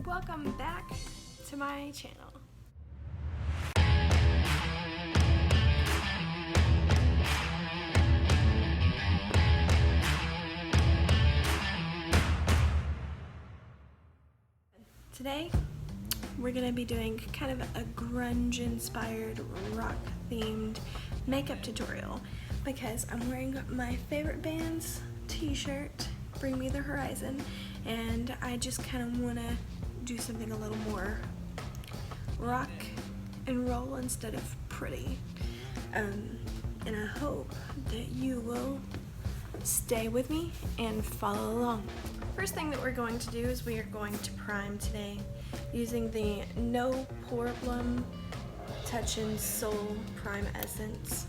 Welcome back to my channel. Today we're gonna be doing kind of a grunge inspired rock themed makeup tutorial because I'm wearing my favorite band's t-shirt, Bring Me the Horizon, and I just kind of want to do something a little more rock and roll instead of pretty. And I hope that you will stay with me and follow along. First thing that we're going to do is we are going to prime today using the No Problem Touch and Soul Prime Essence.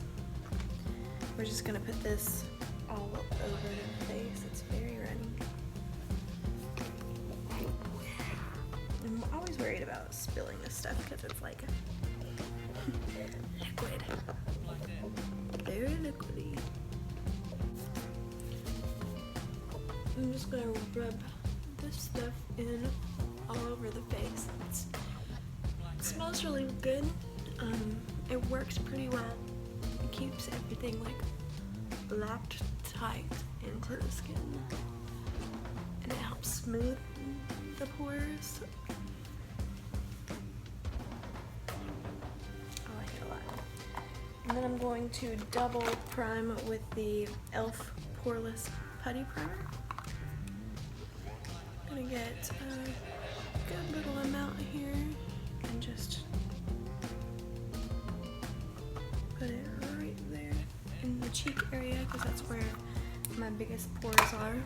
We're just going to put this all over the face. It's very runny. I'm always worried about spilling this stuff because it's like liquid. Very liquidy. I'm just gonna rub this stuff in all over the face. It smells really good. It works pretty well. It keeps everything like lapped tight into the skin, and it helps smooth the pores. I like it a lot. And then I'm going to double prime with the e.l.f. Poreless Putty Primer. I'm gonna get a good little amount here and just put it right there in the cheek area because that's where my biggest pores are.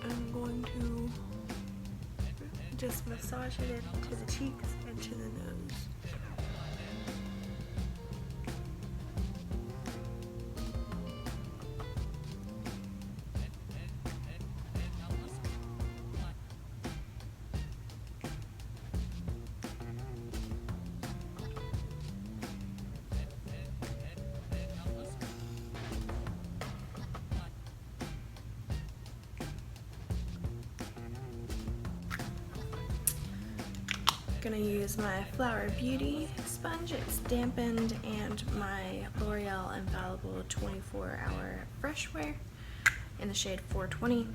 I'm going to just massage it into the cheeks and to the nose. Gonna use my Flower Beauty sponge. It's dampened, and my L'Oreal Infallible 24-hour fresh wear in the shade 420.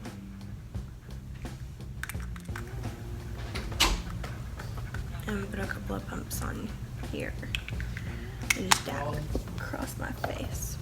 And put a couple of pumps on here and just dab across my face.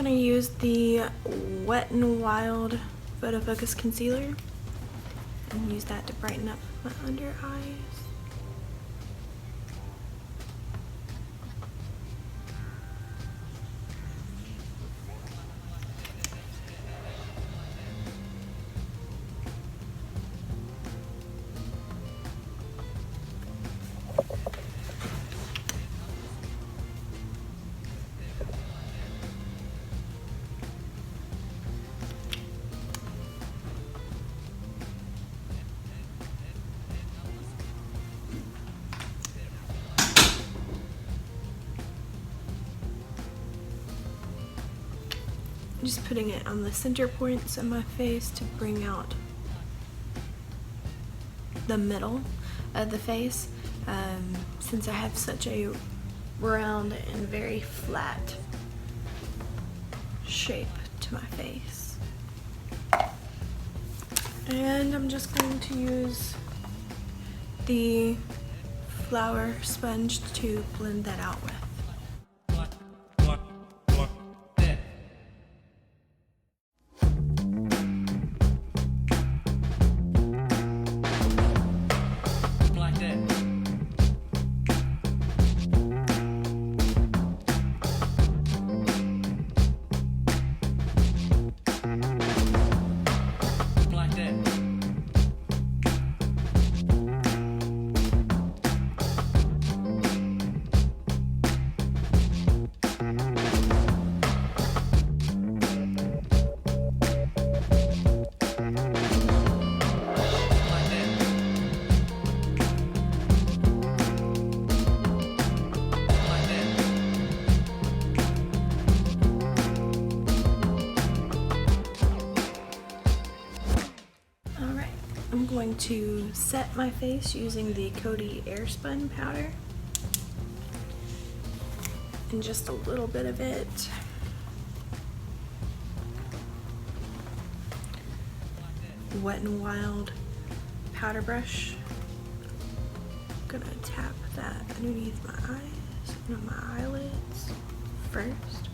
Use the Wet n Wild Photo Focus Concealer and use that to brighten up my under eyes. Just putting it on the center points of my face to bring out the middle of the face, since I have such a round and very flat shape to my face. And I'm just going to use the flour sponge to blend that out with. I'm going to set my face using the Coty Air Spun powder. And just a little bit of it. Wet n Wild powder brush. I'm gonna tap that underneath my eyes, no, my eyelids first.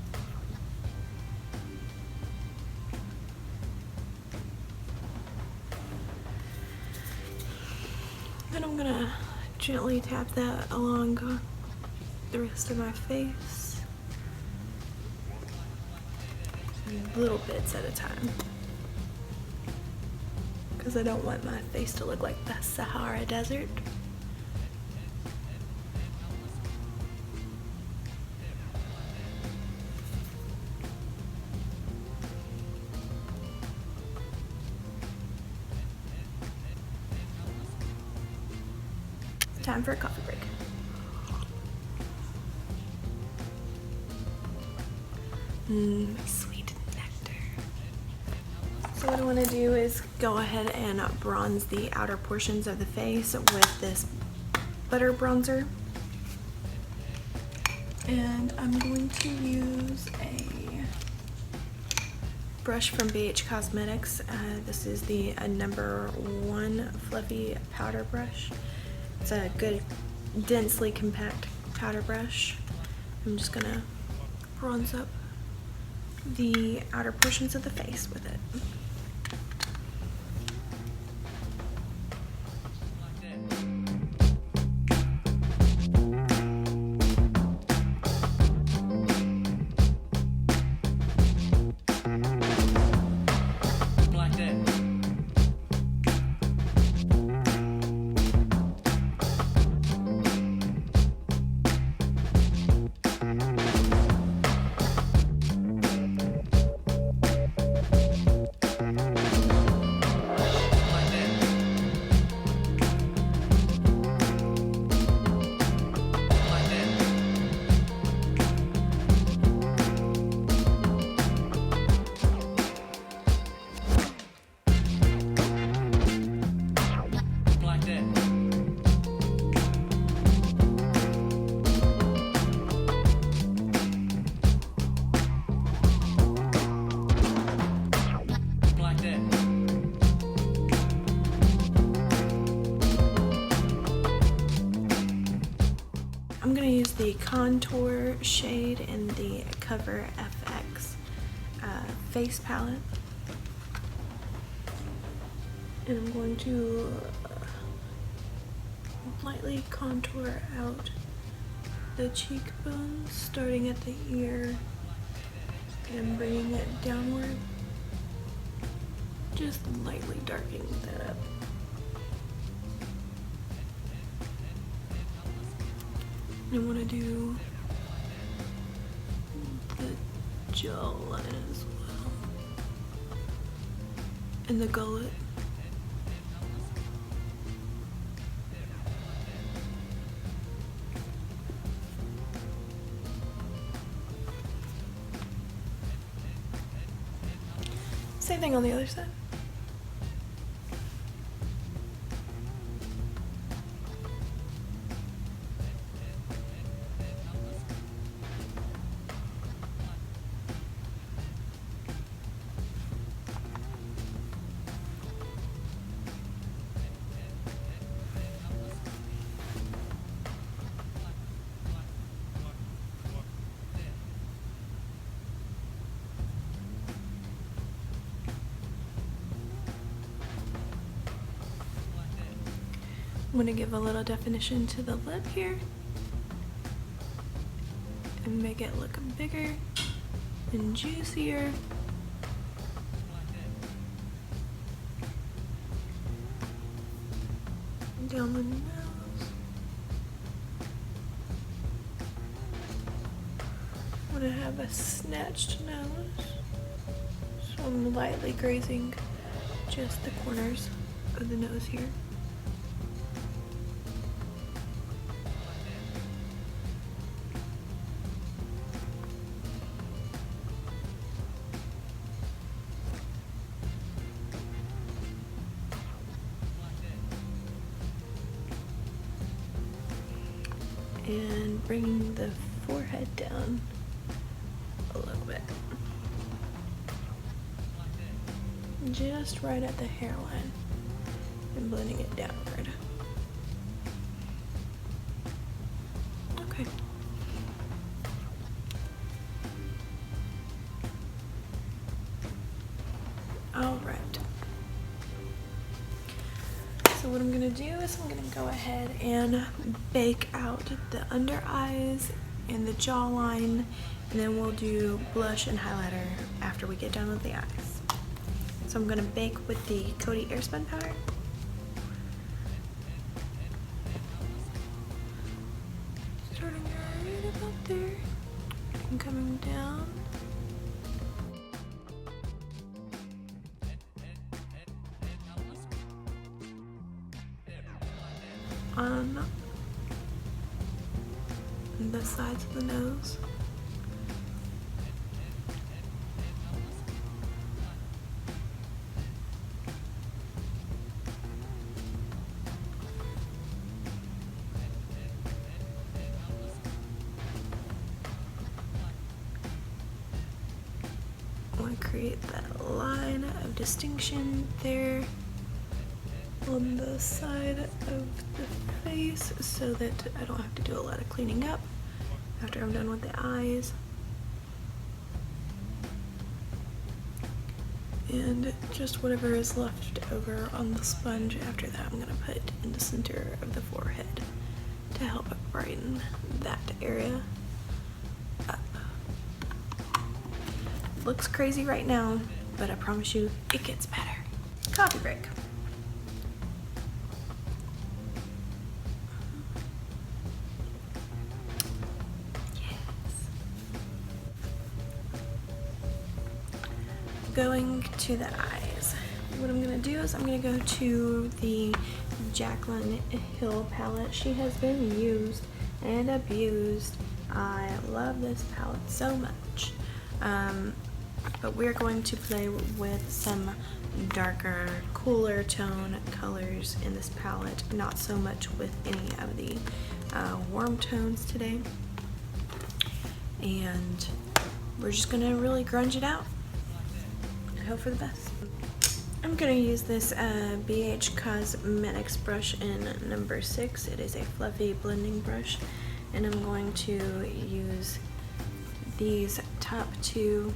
Then I'm gonna gently tap that along the rest of my face, little bits at a time, because I don't want my face to look like the Sahara Desert. Time for a coffee break. My sweet nectar. So what I want to do is go ahead and bronze the outer portions of the face with this butter bronzer. And I'm going to use a brush from BH Cosmetics. This is the #1 fluffy powder brush. It's a good, densely compact powder brush. I'm just gonna bronze up the outer portions of the face with it. I'm going to use the contour shade in the Cover FX face palette. And I'm going to lightly contour out the cheekbones, starting at the ear and bringing it downward. Just lightly darkening that up. I want to do the jawline as well, and the gullet. Same thing on the other side. I'm gonna give a little definition to the lip here and make it look bigger and juicier. Down the nose. I'm gonna have a snatched nose, so I'm lightly grazing just the corners of the nose here. And bringing the forehead down a little bit. Just right at the hairline and blending it downward. Okay. All right. So what I'm gonna do is I'm gonna go ahead and bake out the under eyes and the jawline, and then we'll do blush and highlighter after we get done with the eyes. So I'm gonna bake with the Coty Air Spun powder. Starting right about there and coming down. On the sides of the nose. I want to create that line of distinction there on the side of the face so that I don't have to do a lot of cleaning up after I'm done with the eyes. And just whatever is left over on the sponge after that, I'm gonna put in the center of the forehead to help brighten that area up. Looks crazy right now, but I promise you it gets better. Coffee break. Going to the eyes. What I'm gonna do is I'm gonna go to the Jaclyn Hill palette. She has been used and abused. I love this palette so much. But we're going to play with some darker, cooler tone colors in this palette. Not so much with any of the warm tones today. And we're just gonna really grunge it out. Hope for the best. I'm gonna use this BH Cosmetics brush in number 6. It is a fluffy blending brush, and I'm going to use these top 2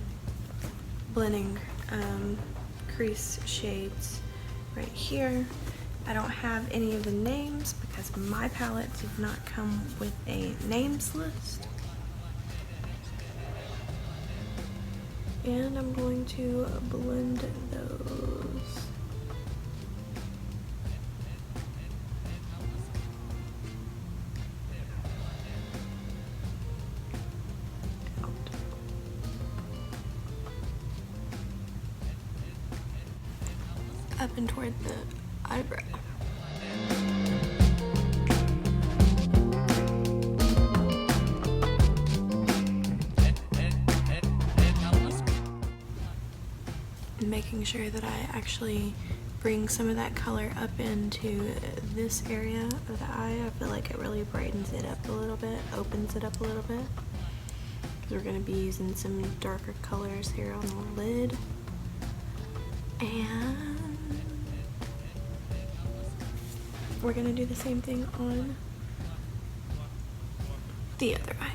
blending crease shades right here. I don't have any of the names because my palette did not come with a names list. And I'm going to blend those. Out. Up and toward the eyebrow. Making sure that I actually bring some of that color up into this area of the eye. I feel like it really brightens it up a little bit, opens it up a little bit. Because we're going to be using some darker colors here on the lid. And we're going to do the same thing on the other eye.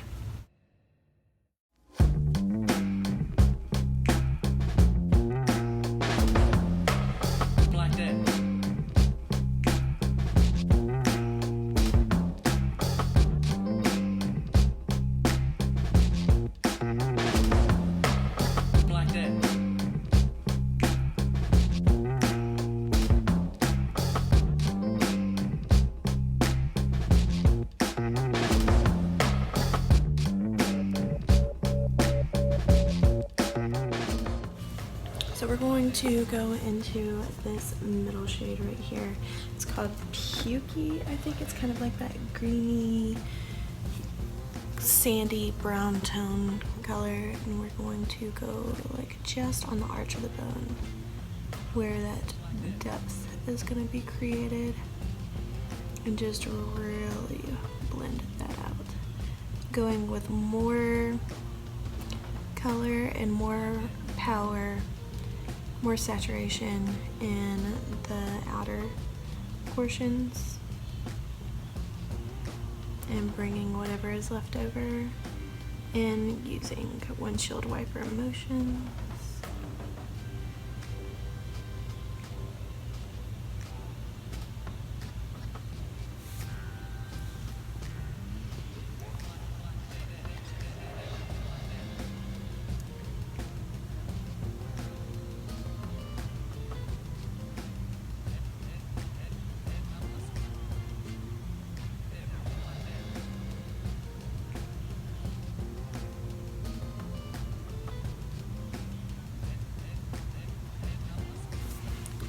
So we're going to go into this middle shade right here. It's called Pukey. I think it's kind of like that greeny, sandy brown tone color, and we're going to go like just on the arch of the bone where that depth is going to be created, and just really blend that out, going with more color and more power, more saturation in the outer portions, and bringing whatever is left over in using windshield wiper motions.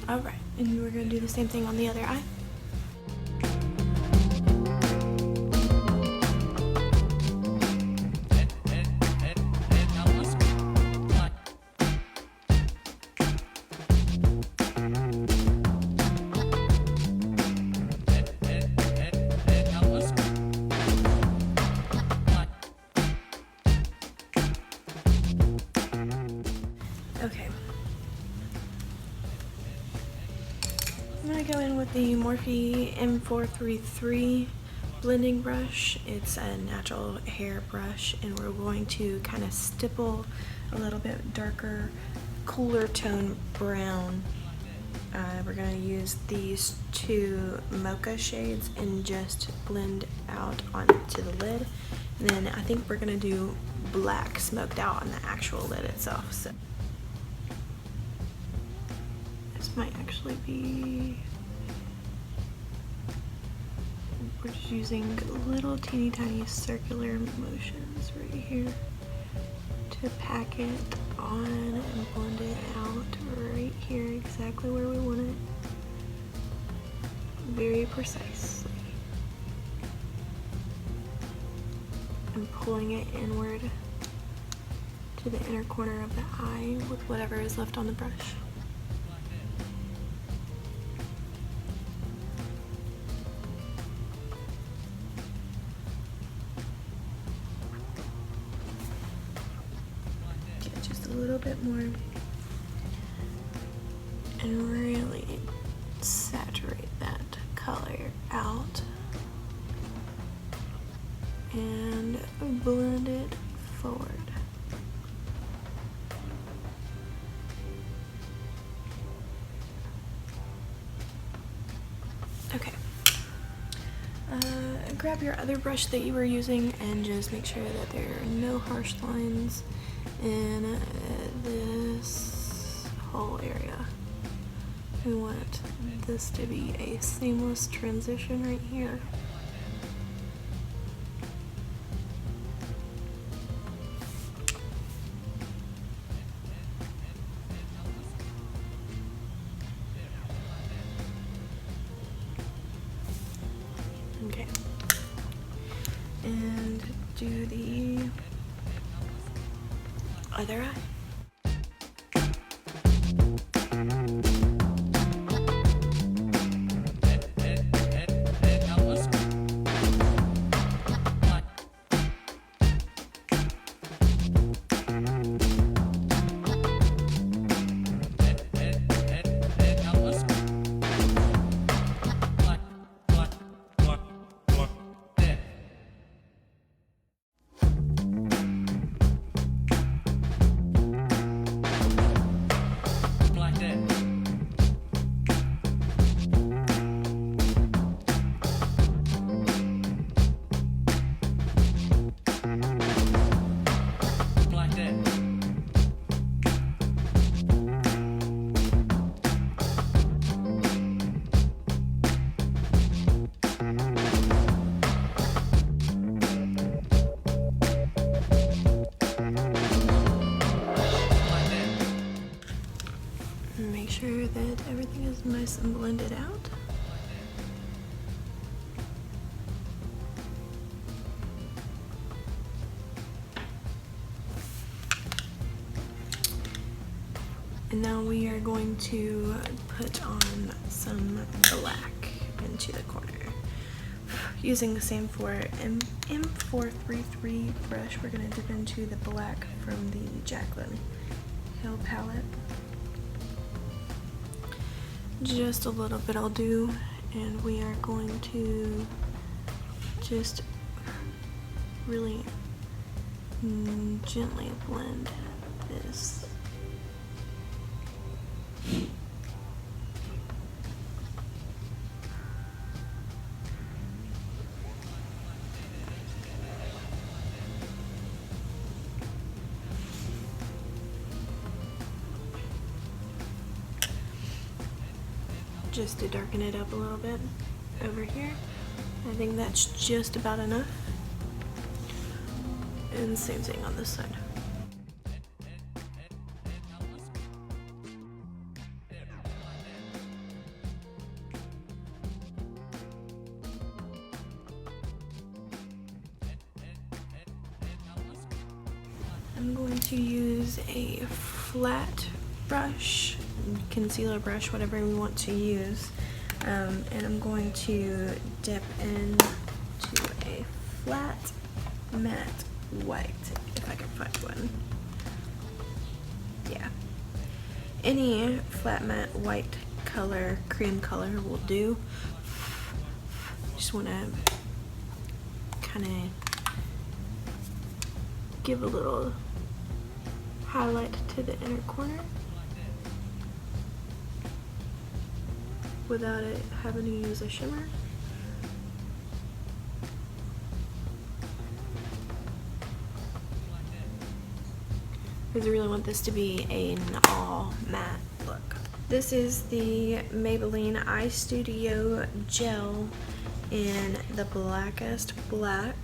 Alright, and we're going to do the same thing on the other eye. Okay. I'm going to go in with the Morphe M433 blending brush. It's a natural hair brush, and we're going to kind of stipple a little bit darker, cooler tone brown. We're going to use these two mocha shades and just blend out onto the lid. And then I think we're going to do black smoked out on the actual lid itself. So might actually be, we're just using little teeny tiny circular motions right here to pack it on and blend it out right here exactly where we want it, very precisely, and pulling it inward to the inner corner of the eye with whatever is left on the brush. A little bit more and really saturate that color out and blend it forward. Okay, grab your other brush that you were using and just make sure that there are no harsh lines in this whole area. We want this to be a seamless transition right here. Okay, and do the other eye. Make sure that everything is nice and blended out. And now we are going to put on some black into the corner. Using the same M433 brush, we're going to dip into the black from the Jaclyn Hill palette. Just a little bit I'll do, and we are going to just really gently blend this. Just to darken it up a little bit over here. I think that's just about enough. And same thing on this side. I'm going to use a flat brush, concealer brush, whatever we want to use, and I'm going to dip into a flat matte white, if I can find one. Yeah, any flat matte white color, cream color will do. Just want to kind of give a little highlight to the inner corner without it having to use a shimmer. Because I really want this to be an all matte look. This is the Maybelline Eye Studio Gel in the Blackest black.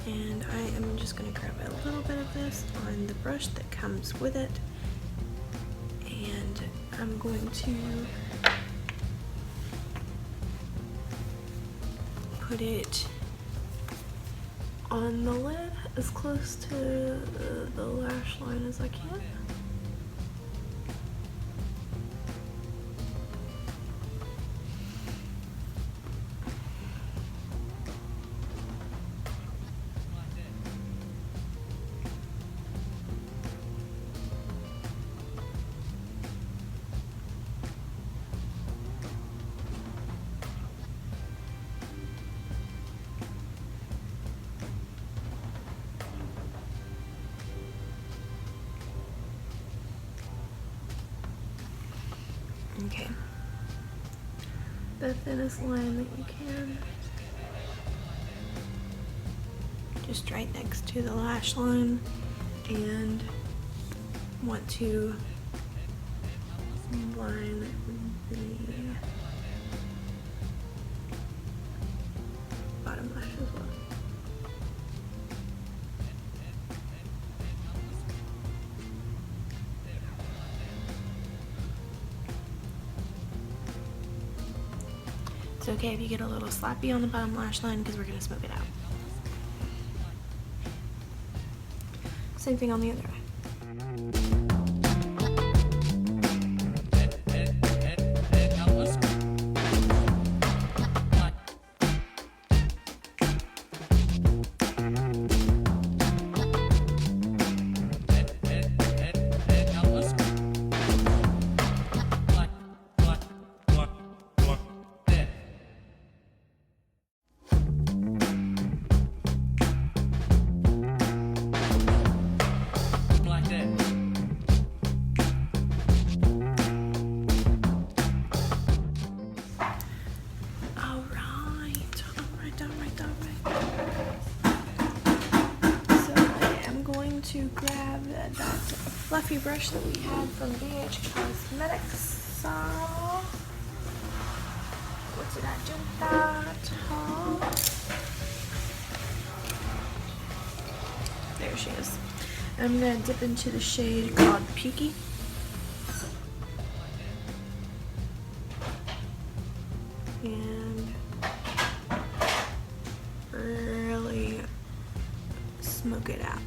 And I am just going to grab a little bit of this on the brush that comes with it. And I'm going to put it on the lid as close to the lash line as I can. Okay, the thinnest line that you can, just right next to the lash line, and want to line the bottom lash as well. It's okay if you get a little slappy on the bottom lash line because we're going to smoke it out. Same thing on the other eye. To grab that fluffy brush that we had from BH Cosmetics. What did I do with that? There she is. I'm going to dip into the shade called Peaky. and really smoke it out.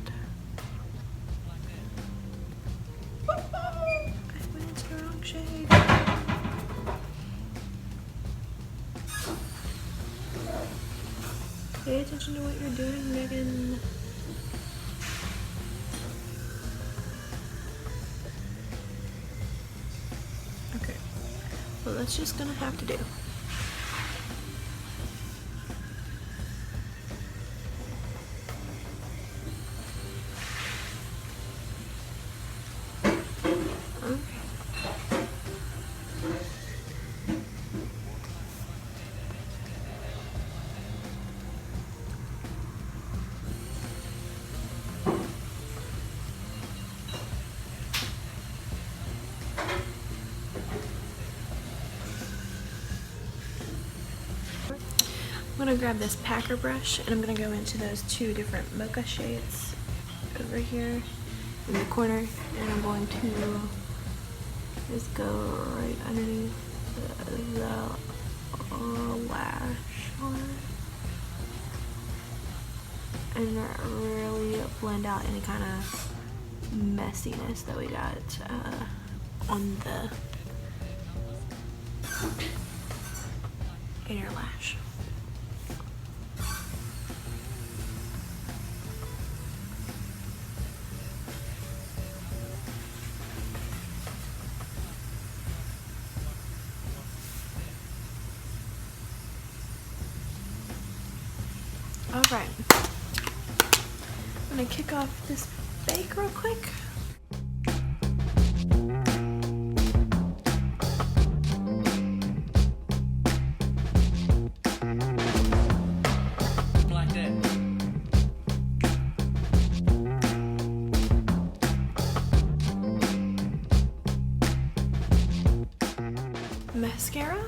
I went into the wrong shade. Pay attention to what you're doing, Megan. Okay, well that's just gonna have to do. I'm gonna grab this packer brush and I'm gonna go into those two different mocha shades over here in the corner, and I'm going to just go right underneath the lash line and really blend out any kind of messiness that we got on the inner lash. Alright, I'm gonna kick off this bake real quick. Mascara.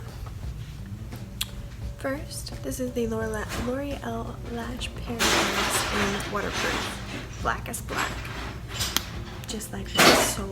First, this is the L'Oreal Lash Paradise in Waterproof Blackest Black. Just like that, so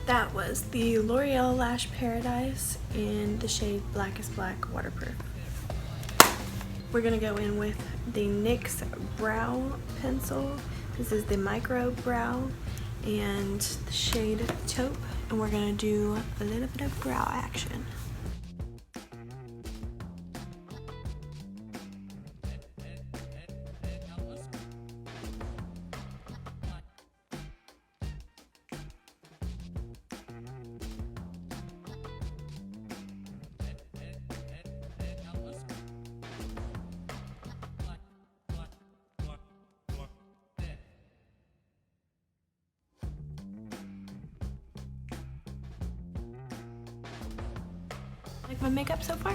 that was the L'Oreal Lash Paradise in the shade Blackest Black Waterproof. We're gonna go in with the NYX Brow Pencil. This is the Micro Brow and the shade Taupe, and we're gonna do a little bit of brow action. Like my makeup so far?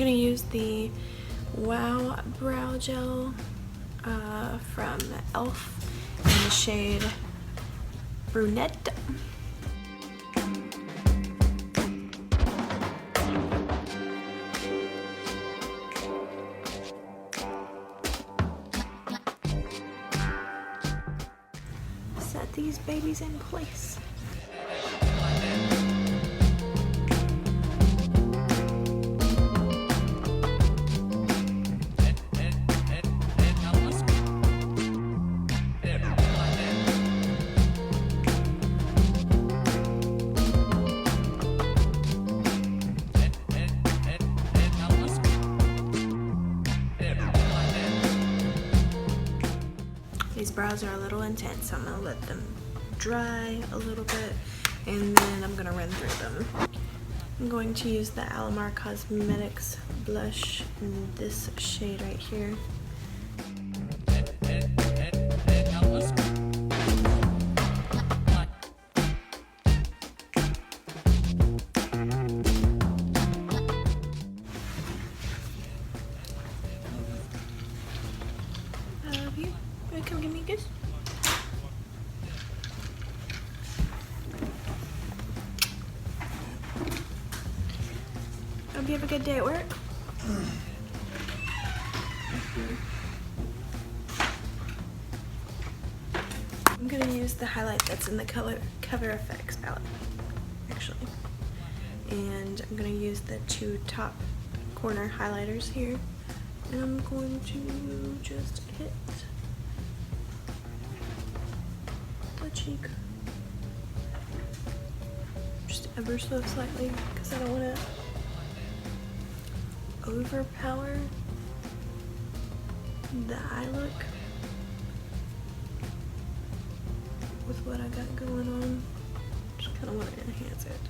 gonna use the Wow Brow Gel from e.l.f. in the shade Brunette. Set these babies in place. These brows are a little intense, so I'm gonna let them dry a little bit and then I'm gonna run through them. I'm going to use the Alamar Cosmetics blush in this shade right here. Come give me a kiss. Hope you have a good day at work. I'm gonna use the highlight that's in the Cover FX palette, actually. And I'm gonna use the two top corner highlighters here. And I'm going to just hit the cheek just ever so slightly because I don't want to overpower the eye look with what I got going on. Just kind of want to enhance it.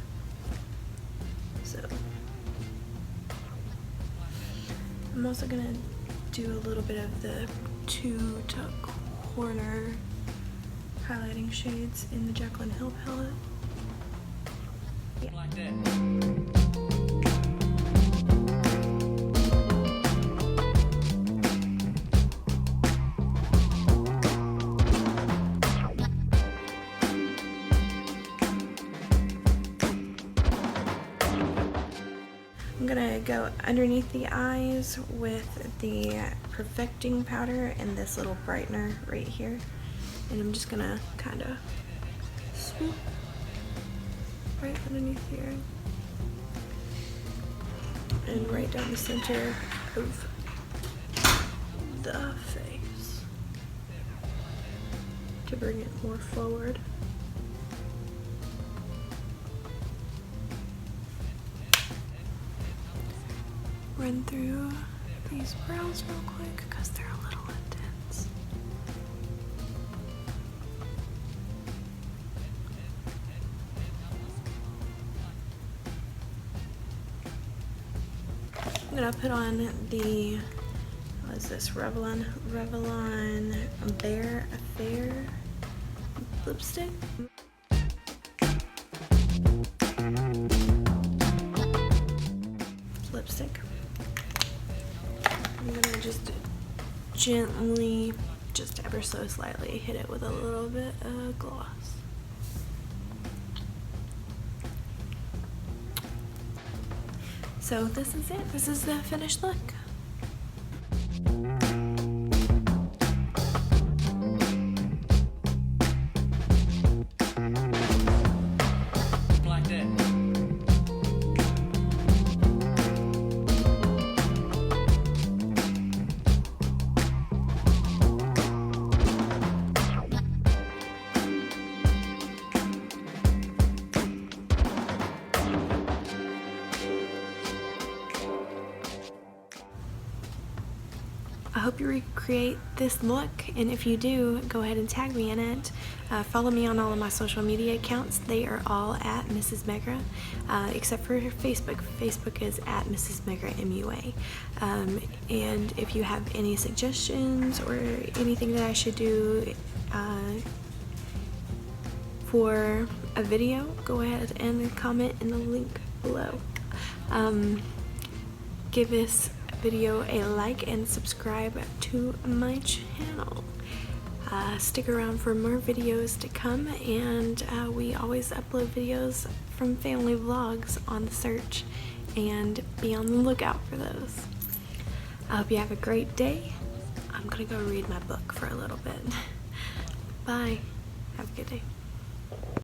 So I'm also gonna do a little bit of the two top corner highlighting shades in the Jaclyn Hill palette. Yeah. Like that. I'm gonna go underneath the eyes with the perfecting powder and this little brightener right here. And I'm just gonna kind of swoop right underneath here and right down the center of the face to bring it more forward. Run through these brows real quick because they're a little intense. I'm gonna put on the, what is this, Revlon Bare Affair lipstick. Lipstick. I'm gonna just gently, just ever so slightly, hit it with a little bit of gloss. So this is it. This is the finished look. I hope you recreate this look, and if you do, go ahead and tag me in it. Follow me on all of my social media accounts. They are all at Mrs. Mremknight, except for Facebook. Facebook is at Mrs. Mremknight MUA. And if you have any suggestions or anything that I should do for a video, go ahead and comment in the link below. give this video a like and subscribe to my channel. Stick around for more videos to come, and we always upload videos from family vlogs on the search, and be on the lookout for those. I hope you have a great day. I'm gonna go read my book for a little bit. Bye. Have a good day.